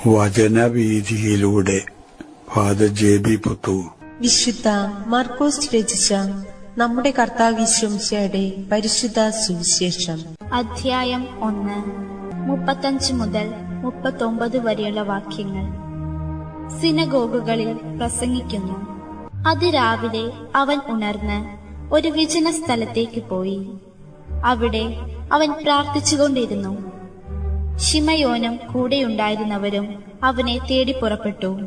വചനവീഥിയിലൂടെ father ജെ.ബി. Puthur. വിശുദ്ധ മാർക്കോസ് രചിച്ച നമ്മുടെ കർത്താവ് യേശുമിശിഹായുടെ പരിശുദ്ധ സുവിശേഷം. അധ്യായം 1, 35 മുതൽ 39 വരെയുള്ള വാക്യങ്ങൾ. സിനഗോഗുകളിൽ പ്രസംഗിക്കുന്നു. അതിരാവിലെ അവൻ ഉണർന്ന് ഒരു വിജന സ്ഥലത്തേക്ക് പോയി. അവിടെ അവൻ പ്രാർത്ഥിച്ചുകൊണ്ടിരുന്നു. ശിമയോനും കൂടെയുണ്ടായിരുന്നവരും അവനെ തേടി പുറപ്പെട്ടു.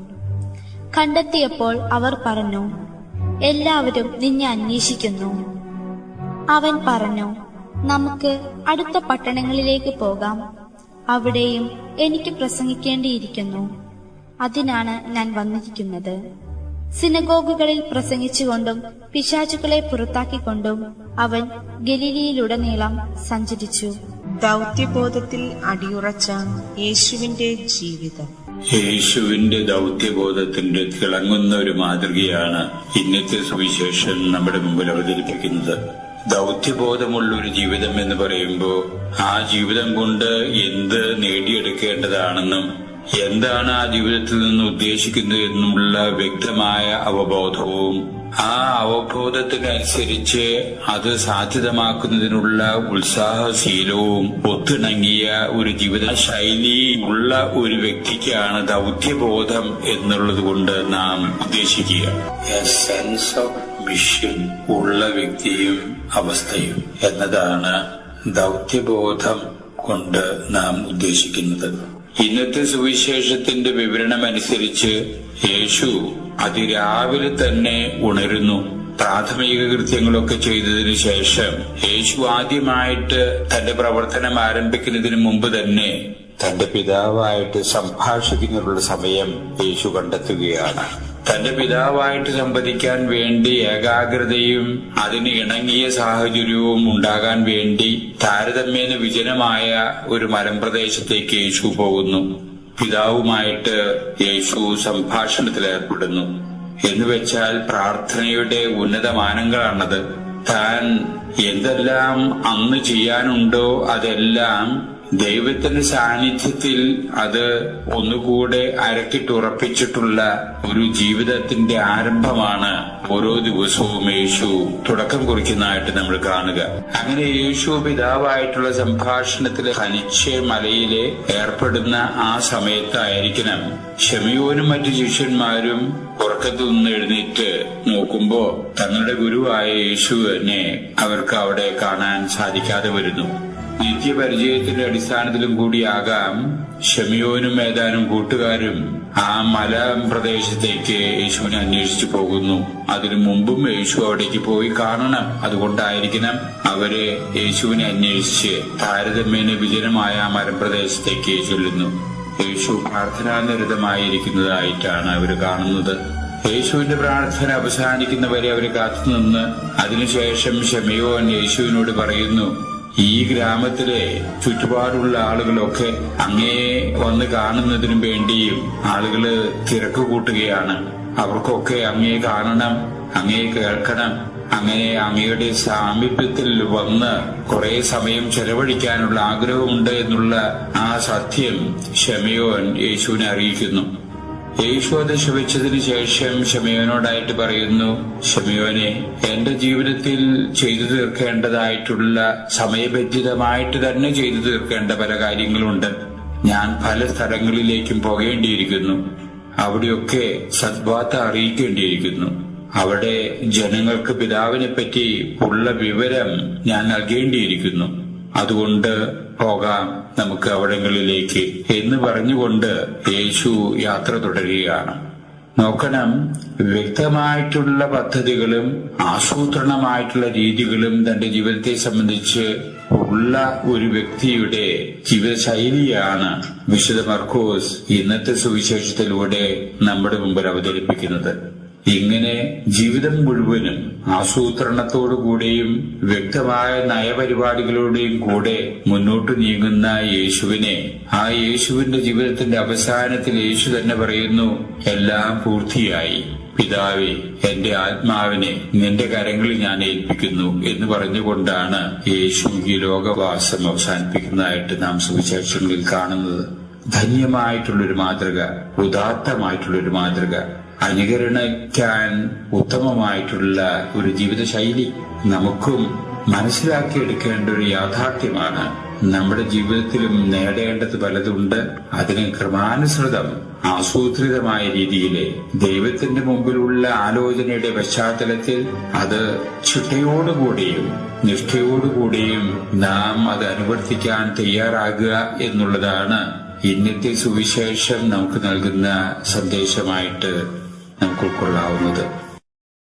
കണ്ടെത്തിയപ്പോൾ അവർ പറഞ്ഞു, എല്ലാവരും നിന്നെ അന്വേഷിക്കുന്നു. അവൻ പറഞ്ഞു, നമുക്ക് അടുത്ത പട്ടണങ്ങളിലേക്ക് പോകാം, അവിടെയും എനിക്ക് പ്രസംഗിക്കേണ്ടിയിരിക്കുന്നു. അതിനാണ് ഞാൻ വന്നിരിക്കുന്നത്. സിനഗോഗുകളിൽ പ്രസംഗിച്ചുകൊണ്ടും പിശാചുക്കളെ പുറത്താക്കിക്കൊണ്ടും അവൻ ഗലീലയിലുടനീളം സഞ്ചരിച്ചു. ദൗത്യബോധത്തിൽ അടിയുറച്ച യേശുവിന്റെ ജീവിതം. യേശുവിന്റെ ദൗത്യബോധത്തിന്റെ തിളങ്ങുന്ന ഒരു മാതൃകയാണ് ഇന്നത്തെ സുവിശേഷം നമ്മുടെ മുമ്പിൽ അവതരിപ്പിക്കുന്നത്. ദൗത്യബോധമുള്ള ഒരു ജീവിതം എന്ന് പറയുമ്പോൾ ആ ജീവിതം കൊണ്ട് എന്ത് നേടിയെടുക്കേണ്ടതാണെന്നും എന്താണ് ആ ജീവിതത്തിൽ നിന്ന് ഉദ്ദേശിക്കുന്നത് എന്നുമുള്ള വ്യക്തമായ അവബോധവും ആ അവബോധത്തിനനുസരിച്ച് അത് സാധ്യതമാക്കുന്നതിനുള്ള ഉത്സാഹശീലവും ഒത്തിണങ്ങിയ ഒരു ജീവിത ശൈലി ഉള്ള ഒരു വ്യക്തിക്കാണ് ദൗത്യബോധം എന്നുള്ളത് കൊണ്ട് നാം ഉദ്ദേശിക്കുക. എ സെൻസ് ഓഫ് മിഷൻ ഉള്ള വ്യക്തിയും അവസ്ഥയും എന്നതാണ് ദൗത്യബോധം കൊണ്ട് നാം ഉദ്ദേശിക്കുന്നത്. ഇന്നത്തെ സുവിശേഷത്തിന്റെ വിവരണമനുസരിച്ച് യേശു അതിരാവിലെ തന്നെ ഉണരുന്നു. പ്രാഥമിക കൃത്യങ്ങളൊക്കെ ചെയ്തതിനു ശേഷം യേശു ആദ്യമായിട്ട് തന്റെ പ്രവർത്തനം ആരംഭിക്കുന്നതിന് മുമ്പ് തന്നെ തന്റെ പിതാവായിട്ട് സംഭാഷിക്കുന്നതിനുള്ള സമയം യേശു കണ്ടെത്തുകയാണ്. തന്റെ പിതാവായിട്ട് സംവദിക്കാൻ വേണ്ടി ഏകാഗ്രതയും അതിന് ഇണങ്ങിയ സാഹചര്യവും ഉണ്ടാകാൻ വേണ്ടി താരതമ്യേന വിജനമായ ഒരു മലമ്പ്രദേശത്തേക്ക് യേശു പോകുന്നു. പിതാവുമായിട്ട് യേശു സംഭാഷണത്തിൽ ഏർപ്പെടുന്നു. എന്നുവെച്ചാൽ പ്രാർത്ഥനയുടെ ഉന്നതമാനങ്ങളാണത്. താൻ എന്തെല്ലാം അന്ന് ചെയ്യാനുണ്ടോ അതെല്ലാം ദൈവത്തിന്റെ സാന്നിധ്യത്തിൽ അത് ഒന്നുകൂടെ അരക്കിട്ടുറപ്പിച്ചിട്ടുള്ള ഒരു ജീവിതത്തിന്റെ ആരംഭമാണ് ഓരോ ദിവസവും യേശു തുടക്കം കുറിക്കുന്നതായിട്ട് നമ്മൾ കാണുക. അങ്ങനെ യേശു പിതാവായിട്ടുള്ള സംഭാഷണത്തിൽ തനിച്ച് മലയിലെ ഏർപ്പെടുന്ന ആ സമയത്തായിരിക്കണം ശിമയോനും മറ്റു ശിഷ്യന്മാരും ഉറക്കത്തിൽ നിന്ന് എഴുന്നേറ്റ് നോക്കുമ്പോ തങ്ങളുടെ ഗുരുവായ യേശുവിനെ അവർക്ക് അവിടെ കാണാൻ സാധിക്കാതെ വരുന്നു. നിത്യപരിചയത്തിന്റെ അടിസ്ഥാനത്തിലും കൂടിയാകാം ശിമയോനും ഏതാനും കൂട്ടുകാരും ആ മലപ്രദേശത്തേക്ക് യേശുവിനെ അന്വേഷിച്ചു പോകുന്നു. അതിനു മുമ്പും യേശു അവിടേക്ക് പോയി കാണണം. അതുകൊണ്ടായിരിക്കണം അവര് യേശുവിനെ അന്വേഷിച്ച് താരതമ്യേന വിജനമായ ആ മലപ്രദേശത്തേക്ക് ചൊല്ലുന്നു. യേശു പ്രാർത്ഥനാനിരതമായിരിക്കുന്നതായിട്ടാണ് അവര് കാണുന്നത്. യേശുവിന്റെ പ്രാർത്ഥന അവസാനിക്കുന്നവരെ അവര് കാത്തുനിന്ന് അതിനുശേഷം ശിമയോൻ യേശുവിനോട് പറയുന്നു, ഈ ഗ്രാമത്തിലെ ചുറ്റുപാടുള്ള ആളുകളൊക്കെ അങ്ങയെ വന്ന് കാണുന്നതിനു വേണ്ടിയും ആളുകള് തിരക്ക് കൂട്ടുകയാണ്. അവർക്കൊക്കെ അങ്ങയെ കാണണം, അങ്ങയെ കേൾക്കണം, അങ്ങനെ അങ്ങയുടെ സാമീപ്യത്തിൽ വന്ന് കുറെ സമയം ചെലവഴിക്കാനുള്ള ആഗ്രഹമുണ്ട് എന്നുള്ള ആ സത്യം ശിമയോൻ യേശുവിനെ അറിയിക്കുന്നു. യേശു അത് ശ്രവിച്ചതിന് ശേഷം ശിമയോനോടായിട്ട് പറയുന്നു, ശിമയോനെ, എന്റെ ജീവിതത്തിൽ ചെയ്തു തീർക്കേണ്ടതായിട്ടുള്ള സമയബന്ധിതമായിട്ട് തന്നെ ചെയ്തു തീർക്കേണ്ട പല കാര്യങ്ങളുണ്ട്. ഞാൻ പല സ്ഥലങ്ങളിലേക്കും പോകേണ്ടിയിരിക്കുന്നു. അവിടെയൊക്കെ സദ്വാർത്ത അറിയിക്കേണ്ടിയിരിക്കുന്നു. അവിടെ ജനങ്ങൾക്ക് പിതാവിനെ പറ്റി ഉള്ള വിവരം ഞാൻ നൽകേണ്ടിയിരിക്കുന്നു. അതുകൊണ്ട് പോകാം നമുക്ക് അവിടങ്ങളിലേക്ക് എന്ന് പറഞ്ഞുകൊണ്ട് യേശു യാത്ര തുടരുകയാണ്. നോക്കണം, വ്യക്തമായിട്ടുള്ള പദ്ധതികളും ആസൂത്രണമായിട്ടുള്ള രീതികളും തന്റെ ജീവിതത്തെ സംബന്ധിച്ച് ഉള്ള ഒരു വ്യക്തിയുടെ ജീവിതശൈലിയാണ് വിശുദ്ധ മർക്കോസ് ഇന്നത്തെ സുവിശേഷത്തിലൂടെ നമ്മുടെ മുമ്പിൽ അവതരിപ്പിക്കുന്നത്. ഇങ്ങനെ ജീവിതം മുഴുവനും ആസൂത്രണത്തോടുകൂടിയും വ്യക്തമായ നയപരിപാടികളോടെയും കൂടെ മുന്നോട്ട് നീങ്ങുന്ന യേശുവിനെ, ആ യേശുവിന്റെ ജീവിതത്തിന്റെ അവസാനത്തിൽ യേശു തന്നെ പറയുന്നു, എല്ലാം പൂർത്തിയായി, പിതാവേ, എന്റെ ആത്മാവിനെ നിന്റെ കരങ്ങളിൽ ഞാൻ ഏൽപ്പിക്കുന്നു എന്ന് പറഞ്ഞുകൊണ്ടാണ് യേശു ഈ ലോകവാസം അവസാനിപ്പിക്കുന്നതായിട്ട് നാം സുവിശേഷങ്ങളിൽ കാണുന്നത്. ധന്യമായിട്ടുള്ളൊരു മാതൃക, ഉദാത്തമായിട്ടുള്ളൊരു മാതൃക, അനുകരണിക്കാൻ ഉത്തമമായിട്ടുള്ള ഒരു ജീവിതശൈലി നമുക്കും മനസ്സിലാക്കിയെടുക്കേണ്ട ഒരു യാഥാർത്ഥ്യമാണ്. നമ്മുടെ ജീവിതത്തിലും നേടേണ്ടത് പലതുണ്ട്. അതിന് ക്രമാനുസൃതം ആസൂത്രിതമായ രീതിയിൽ ദൈവത്തിന്റെ മുമ്പിലുള്ള ആലോചനയുടെ പശ്ചാത്തലത്തിൽ അത് ചിട്ടയോടുകൂടിയും നിഷ്ഠയോടുകൂടിയും നാം അത് അനുവർത്തിക്കാൻ തയ്യാറാകുക എന്നുള്ളതാണ് ഇന്നത്തെ സുവിശേഷം നമുക്ക് നൽകുന്ന സന്ദേശമായിട്ട് നമുക്ക് ഉൾക്കൊള്ളാവുന്നത്.